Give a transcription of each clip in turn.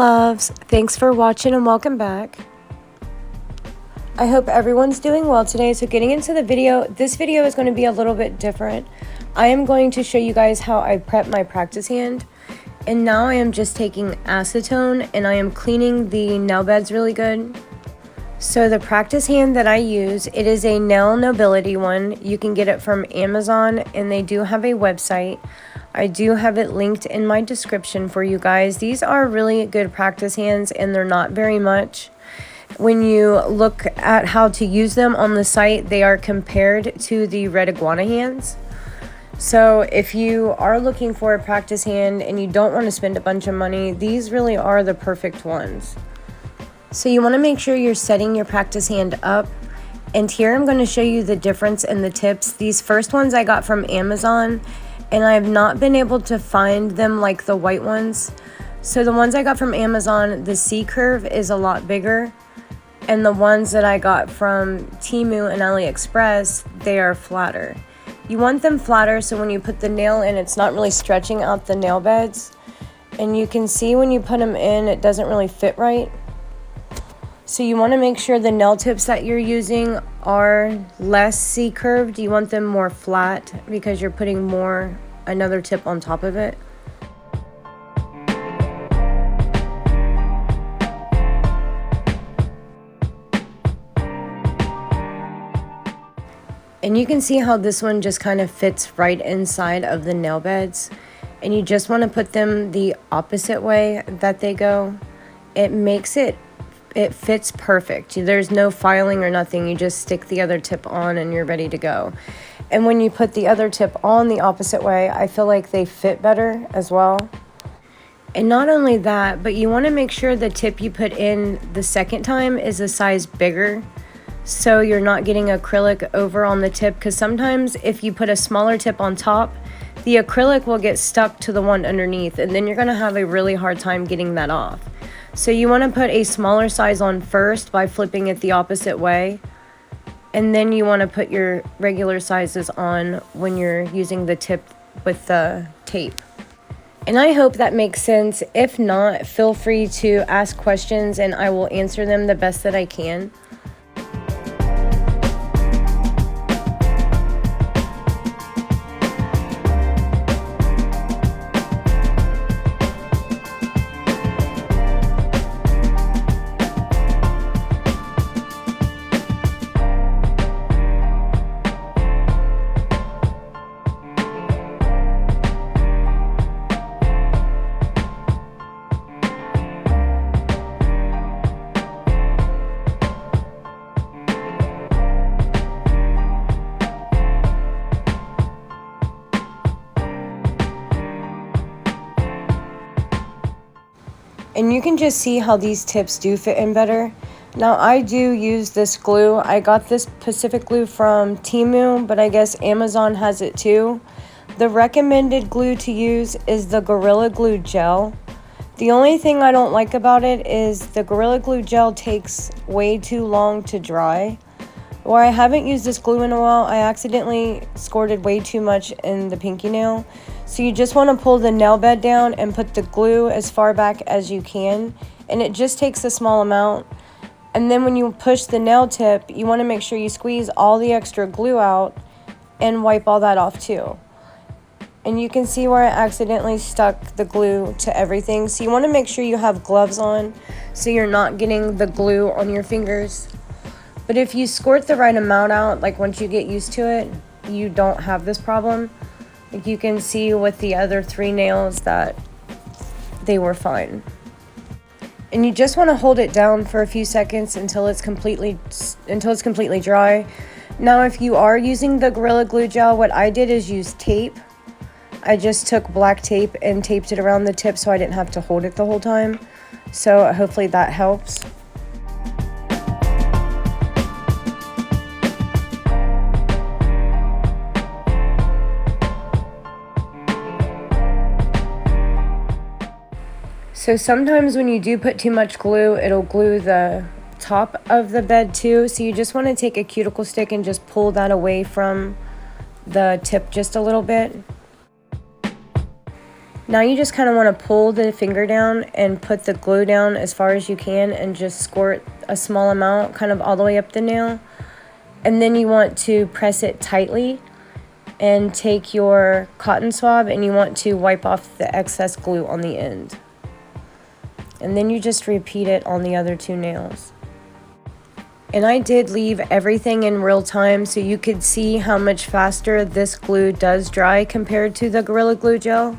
loves, thanks for watching and welcome back. I hope everyone's doing well today. So getting into the video, this video is going to be a little bit different. I am going to show you guys how I prep my practice hand. And now I am just taking acetone and I am cleaning the nail beds really good. So the practice hand that I use, it is a nail Nobility one. You can get it from Amazon and they do have a website. I do have it linked in my description for you guys. These are really good practice hands and they're not very much. When you look at how to use them on the site, they are compared to the red iguana hands. So if you are looking for a practice hand and you don't want to spend a bunch of money, these really are the perfect ones. So you want to make sure you're setting your practice hand up. And here I'm going to show you the difference in the tips. These first ones I got from Amazon and I have not been able to find them like the white ones. So the ones I got from Amazon, the C curve is a lot bigger. And the ones that I got from Temu and AliExpress, they are flatter. You want them flatter so when you put the nail in, it's not really stretching out the nail beds. And you can see when you put them in, it doesn't really fit right. So you want to make sure the nail tips that you're using are less C-curved. You want them more flat because you're putting another tip on top of it. And you can see how this one just kind of fits right inside of the nail beds. And you just want to put them the opposite way that they go. It fits perfect. There's no filing or nothing. You just stick the other tip on and you're ready to go. And when you put the other tip on the opposite way, I feel like they fit better as well. And not only that, but you want to make sure the tip you put in the second time is a size bigger. So you're not getting acrylic over on the tip, because sometimes if you put a smaller tip on top, the acrylic will get stuck to the one underneath and then you're going to have a really hard time getting that off. So you want to put a smaller size on first by flipping it the opposite way. And then you want to put your regular sizes on when you're using the tip with the tape. And I hope that makes sense. If not, feel free to ask questions and I will answer them the best that I can. And you can just see how these tips do fit in better. Now I do use this glue. I got this Pacific glue from Temu, but I guess Amazon has it too. The recommended glue to use is the Gorilla Glue gel. The only thing I don't like about it is the Gorilla Glue gel takes way too long to dry. Where I haven't used this glue in a while, I accidentally squirted way too much in the pinky nail. So you just want to pull the nail bed down and put the glue as far back as you can. And it just takes a small amount. And then when you push the nail tip, you want to make sure you squeeze all the extra glue out and wipe all that off too. And you can see where I accidentally stuck the glue to everything. So you want to make sure you have gloves on so you're not getting the glue on your fingers. But if you squirt the right amount out, like once you get used to it, you don't have this problem. Like you can see with the other 3 nails that they were fine. And you just want to hold it down for a few seconds until it's completely dry. Now if you are using the Gorilla Glue gel, what I did is use tape. I just took black tape and taped it around the tip so I didn't have to hold it the whole time. So hopefully that helps. So sometimes when you do put too much glue, it'll glue the top of the bed too. So you just want to take a cuticle stick and just pull that away from the tip just a little bit. Now you just kind of want to pull the finger down and put the glue down as far as you can and just squirt a small amount kind of all the way up the nail. And then you want to press it tightly and take your cotton swab and you want to wipe off the excess glue on the end. And then you just repeat it on the other two nails. And I did leave everything in real time so you could see how much faster this glue does dry compared to the Gorilla Glue gel.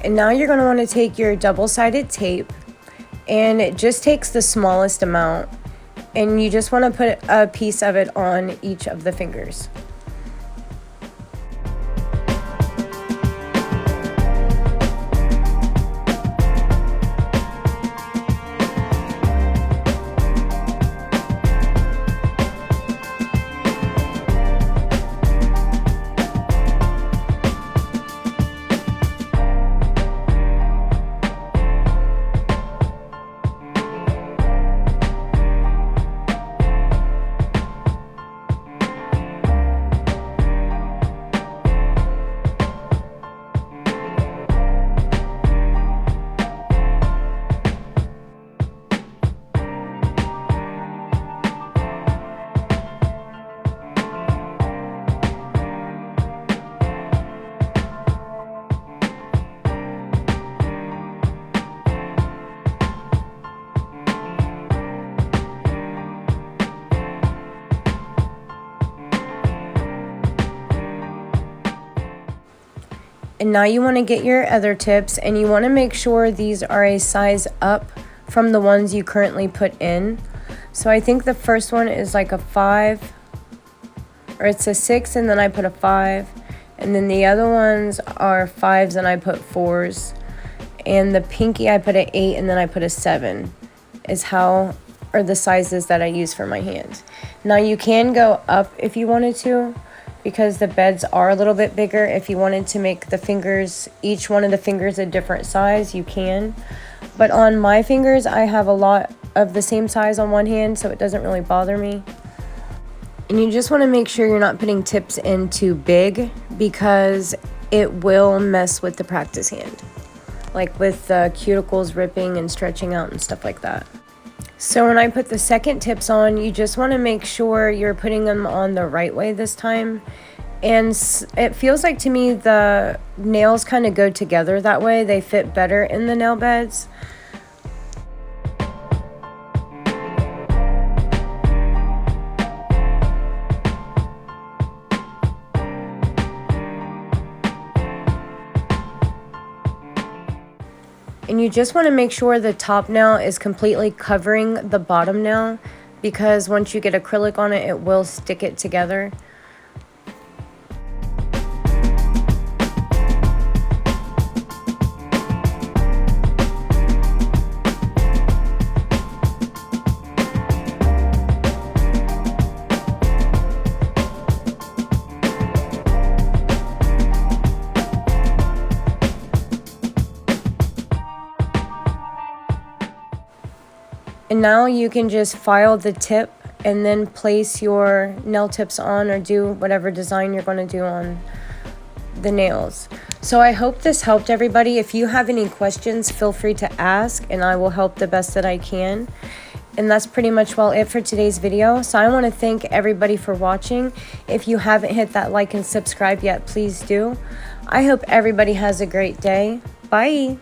And now you're going to want to take your double-sided tape, and it just takes the smallest amount, and you just want to put a piece of it on each of the fingers. And now you want to get your other tips, and you want to make sure these are a size up from the ones you currently put in. So I think the first one is like a 5, or it's a 6 and then I put a 5, and then the other ones are 5s and I put 4s, and the pinky I put an 8 and then I put a 7 is how, or the sizes that I use for my hands. Now you can go up if you wanted to, because the beds are a little bit bigger. If you wanted to make the fingers, each one of the fingers a different size, you can. But on my fingers, I have a lot of the same size on one hand, so it doesn't really bother me. And you just want to make sure you're not putting tips in too big, because it will mess with the practice hand, like with the cuticles ripping and stretching out and stuff like that. So when I put the second tips on, you just want to make sure you're putting them on the right way this time. And it feels like to me the nails kind of go together that way. They fit better in the nail beds. And you just want to make sure the top nail is completely covering the bottom nail, because once you get acrylic on it, it will stick it together. And now you can just file the tip and then place your nail tips on, or do whatever design you're going to do on the nails. So I hope this helped everybody. If you have any questions, feel free to ask and I will help the best that I can. And that's pretty much it for today's video. So I want to thank everybody for watching. If you haven't hit that like and subscribe yet, please do. I hope everybody has a great day. Bye.